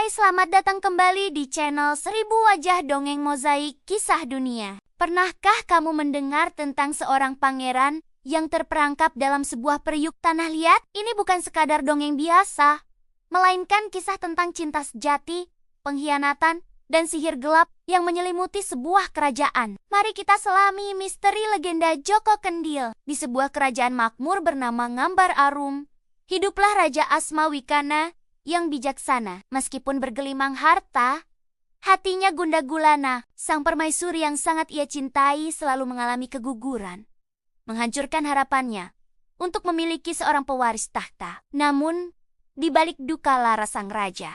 selamat datang kembali di channel 1000 Wajah Dongeng Mozaik Kisah Dunia. Pernahkah kamu mendengar tentang seorang pangeran yang terperangkap dalam sebuah periuk tanah liat? Ini bukan sekadar dongeng biasa, melainkan kisah tentang cinta sejati, pengkhianatan, dan sihir gelap yang menyelimuti sebuah kerajaan. Mari kita selami misteri legenda Joko Kendil. Di sebuah kerajaan makmur bernama Ngambar Arum, hiduplah Raja Asmawikana yang bijaksana. Meskipun bergelimang harta, hatinya gundah gulana. Sang permaisuri yang sangat ia cintai selalu mengalami keguguran, menghancurkan harapannya untuk memiliki seorang pewaris tahta. Namun, di balik duka lara sang raja,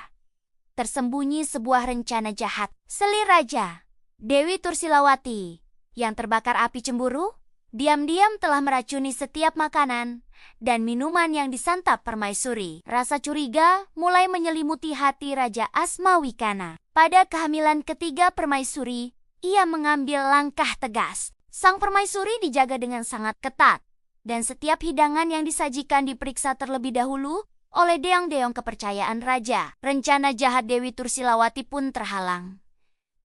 tersembunyi sebuah rencana jahat. Selir Raja Dewi Tursilawati yang terbakar api cemburu, diam-diam telah meracuni setiap makanan dan minuman yang disantap permaisuri. Rasa curiga mulai menyelimuti hati Raja Asmawikana. Pada kehamilan ketiga permaisuri, ia mengambil langkah tegas. Sang permaisuri dijaga dengan sangat ketat, dan setiap hidangan yang disajikan diperiksa terlebih dahulu oleh deong-deong kepercayaan raja. Rencana jahat Dewi Tursilawati pun terhalang.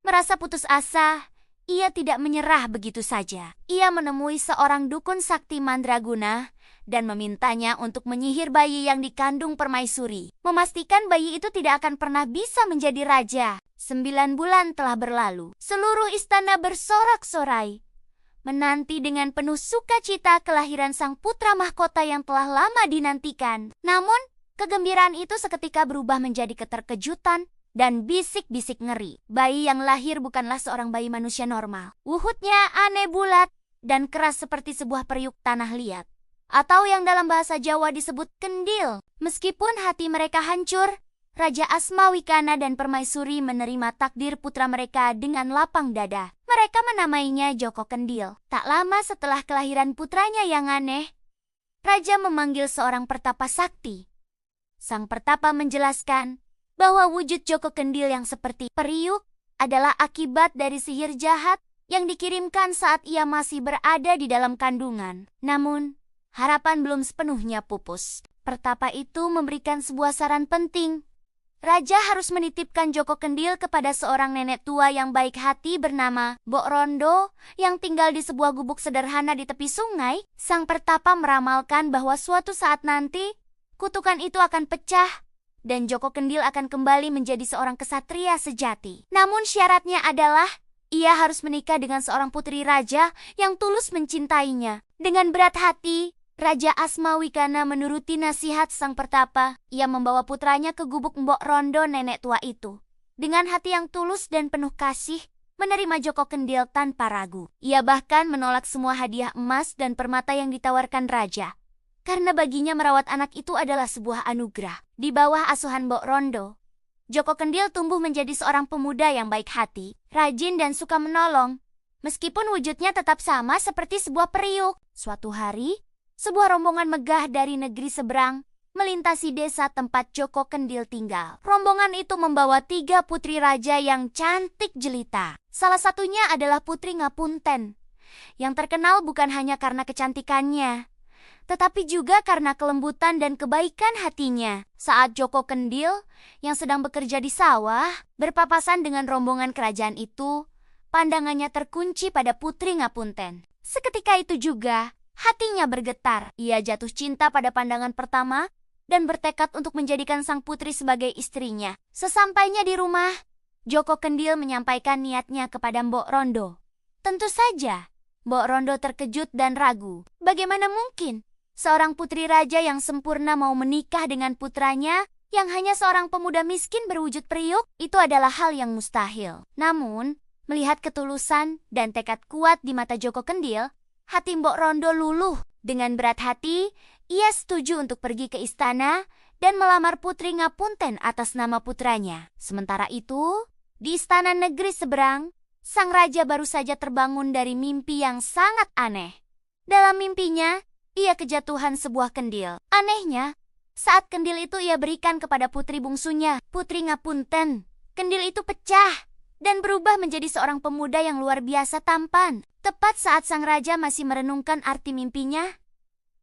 Merasa putus asa, ia tidak menyerah begitu saja. Ia menemui seorang dukun sakti mandraguna dan memintanya untuk menyihir bayi yang dikandung permaisuri, memastikan bayi itu tidak akan pernah bisa menjadi raja. 9 bulan telah berlalu. Seluruh istana bersorak-sorai menanti dengan penuh sukacita kelahiran sang putra mahkota yang telah lama dinantikan. Namun, kegembiraan itu seketika berubah menjadi keterkejutan dan bisik-bisik ngeri. Bayi yang lahir bukanlah seorang bayi manusia normal. Wuhutnya aneh, bulat dan keras seperti sebuah periuk tanah liat, atau yang dalam bahasa Jawa disebut kendil. Meskipun hati mereka hancur, Raja Asmawikana dan permaisuri menerima takdir putra mereka dengan lapang dada. Mereka menamainya Joko Kendil. Tak lama setelah kelahiran putranya yang aneh, Raja memanggil seorang pertapa sakti. Sang pertapa menjelaskan bahwa wujud Joko Kendil yang seperti periuk adalah akibat dari sihir jahat yang dikirimkan saat ia masih berada di dalam kandungan. Namun, harapan belum sepenuhnya pupus. Pertapa itu memberikan sebuah saran penting. Raja harus menitipkan Joko Kendil kepada seorang nenek tua yang baik hati bernama Mbok Rondo yang tinggal di sebuah gubuk sederhana di tepi sungai. Sang pertapa meramalkan bahwa suatu saat nanti kutukan itu akan pecah dan Joko Kendil akan kembali menjadi seorang kesatria sejati. Namun syaratnya adalah ia harus menikah dengan seorang putri raja yang tulus mencintainya. Dengan berat hati, Raja Asmawikana menuruti nasihat sang pertapa. Ia membawa putranya ke gubuk Mbok Rondo nenek tua itu. Dengan hati yang tulus dan penuh kasih, menerima Joko Kendil tanpa ragu. Ia bahkan menolak semua hadiah emas dan permata yang ditawarkan raja, karena baginya merawat anak itu adalah sebuah anugerah. Di bawah asuhan Mbok Rondo, Joko Kendil tumbuh menjadi seorang pemuda yang baik hati, rajin dan suka menolong, meskipun wujudnya tetap sama seperti sebuah periuk. Suatu hari, sebuah rombongan megah dari negeri seberang melintasi desa tempat Joko Kendil tinggal. Rombongan itu membawa 3 putri raja yang cantik jelita. Salah satunya adalah Putri Ngapunten, yang terkenal bukan hanya karena kecantikannya, tetapi juga karena kelembutan dan kebaikan hatinya. Saat Joko Kendil yang sedang bekerja di sawah berpapasan dengan rombongan kerajaan itu, pandangannya terkunci pada Putri Ngapunten. Seketika itu juga, hatinya bergetar. Ia jatuh cinta pada pandangan pertama dan bertekad untuk menjadikan sang putri sebagai istrinya. Sesampainya di rumah, Joko Kendil menyampaikan niatnya kepada Mbok Rondo. Tentu saja, Mbok Rondo terkejut dan ragu. Bagaimana mungkin seorang putri raja yang sempurna mau menikah dengan putranya yang hanya seorang pemuda miskin berwujud periuk? Itu adalah hal yang mustahil. Namun, melihat ketulusan dan tekad kuat di mata Joko Kendil, hati Mbok Rondo luluh. Dengan berat hati, ia setuju untuk pergi ke istana dan melamar Putri Ngapunten atas nama putranya. Sementara itu, di istana negeri seberang, sang raja baru saja terbangun dari mimpi yang sangat aneh. Dalam mimpinya, ia kejatuhan sebuah kendil. Anehnya, saat kendil itu ia berikan kepada putri bungsunya, Putri Ngapunten, kendil itu pecah dan berubah menjadi seorang pemuda yang luar biasa tampan. Tepat saat sang raja masih merenungkan arti mimpinya,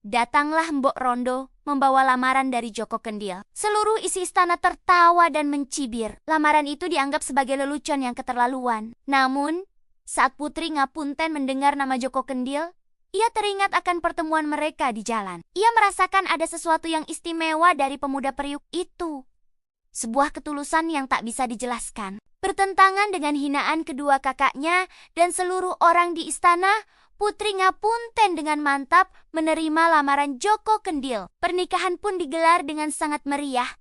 Datanglah Mbok Rondo membawa lamaran dari Joko Kendil. Seluruh isi istana tertawa dan mencibir. Lamaran itu dianggap sebagai lelucon yang keterlaluan. Namun, saat Putri Ngapunten mendengar nama Joko Kendil, ia teringat akan pertemuan mereka di jalan. Ia merasakan ada sesuatu yang istimewa dari pemuda periuk itu. Sebuah ketulusan yang tak bisa dijelaskan. Bertentangan dengan hinaan kedua kakaknya dan seluruh orang di istana, Putri Ngapunten dengan mantap menerima lamaran Joko Kendil. Pernikahan pun digelar dengan sangat meriah.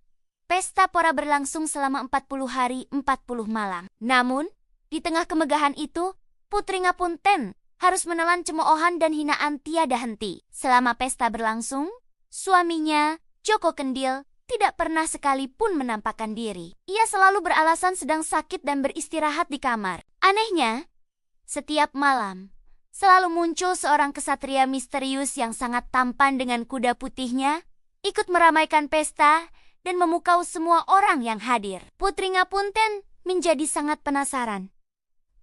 Pesta pora berlangsung selama 40 hari 40 malam. Namun, di tengah kemegahan itu, Putri Ngapunten harus menelan cemoohan dan hinaan tiada henti. Selama pesta berlangsung, suaminya, Joko Kendil, tidak pernah sekalipun menampakkan diri. Ia selalu beralasan sedang sakit dan beristirahat di kamar. Anehnya, setiap malam, selalu muncul seorang kesatria misterius yang sangat tampan dengan kuda putihnya, ikut meramaikan pesta dan memukau semua orang yang hadir. Putri Ngapunten menjadi sangat penasaran.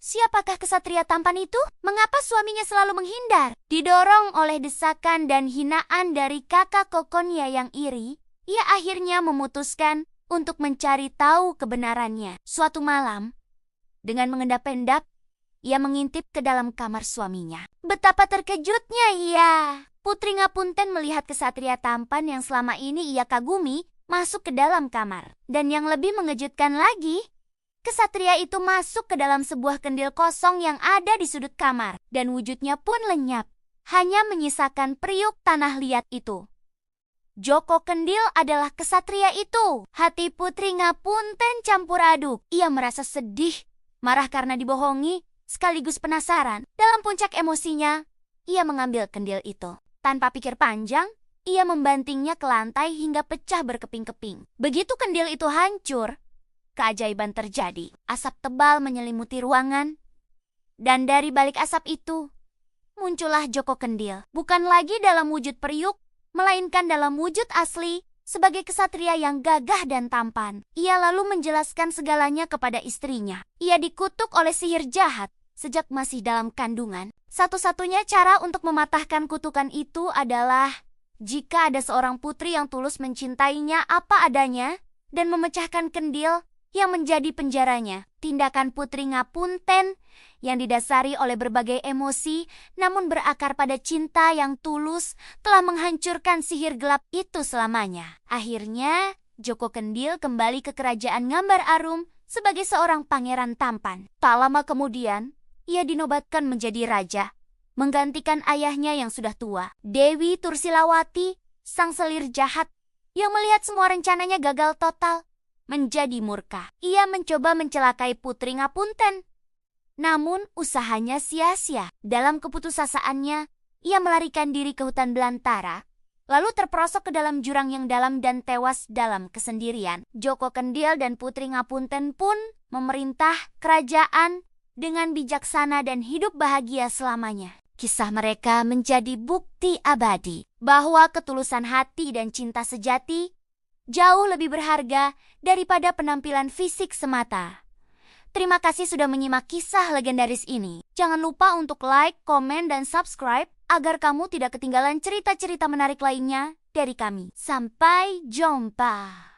Siapakah kesatria tampan itu? Mengapa suaminya selalu menghindar? Didorong oleh desakan dan hinaan dari kakak kokonnya yang iri, ia akhirnya memutuskan untuk mencari tahu kebenarannya. Suatu malam, dengan mengendap-endap, ia mengintip ke dalam kamar suaminya. Betapa terkejutnya ia. Putri Ngapunten melihat kesatria tampan yang selama ini ia kagumi masuk ke dalam kamar. Dan yang lebih mengejutkan lagi, kesatria itu masuk ke dalam sebuah kendil kosong yang ada di sudut kamar. Dan wujudnya pun lenyap, hanya menyisakan periuk tanah liat itu. Joko Kendil adalah kesatria itu. Hati Putri Ngapunten campur aduk. Ia merasa sedih, marah karena dibohongi, sekaligus penasaran. Dalam puncak emosinya, ia mengambil kendil itu. Tanpa pikir panjang, ia membantingnya ke lantai hingga pecah berkeping-keping. Begitu kendil itu hancur, keajaiban terjadi. Asap tebal menyelimuti ruangan, dan dari balik asap itu, muncullah Joko Kendil. Bukan lagi dalam wujud periuk, melainkan dalam wujud asli, sebagai kesatria yang gagah dan tampan. Ia lalu menjelaskan segalanya kepada istrinya. Ia dikutuk oleh sihir jahat sejak masih dalam kandungan. Satu-satunya cara untuk mematahkan kutukan itu adalah jika ada seorang putri yang tulus mencintainya apa adanya dan memecahkan kendil yang menjadi penjaranya. Tindakan Putri Ngapunten yang didasari oleh berbagai emosi namun berakar pada cinta yang tulus telah menghancurkan sihir gelap itu selamanya. Akhirnya, Joko Kendil kembali ke kerajaan Ngambar Arum sebagai seorang pangeran tampan. Tak lama kemudian, ia dinobatkan menjadi raja, menggantikan ayahnya yang sudah tua. Dewi Tursilawati, sang selir jahat, yang melihat semua rencananya gagal total, menjadi murka. Ia mencoba mencelakai Putri Ngapunten. Namun usahanya sia-sia. Dalam keputusasaannya, ia melarikan diri ke hutan belantara, lalu terperosok ke dalam jurang yang dalam dan tewas dalam kesendirian. Joko Kendil dan Putri Ngapunten pun memerintah kerajaan dengan bijaksana dan hidup bahagia selamanya. Kisah mereka menjadi bukti abadi bahwa ketulusan hati dan cinta sejati jauh lebih berharga daripada penampilan fisik semata. Terima kasih sudah menyimak kisah legendaris ini. Jangan lupa untuk like, komen, dan subscribe agar kamu tidak ketinggalan cerita-cerita menarik lainnya dari kami. Sampai jumpa.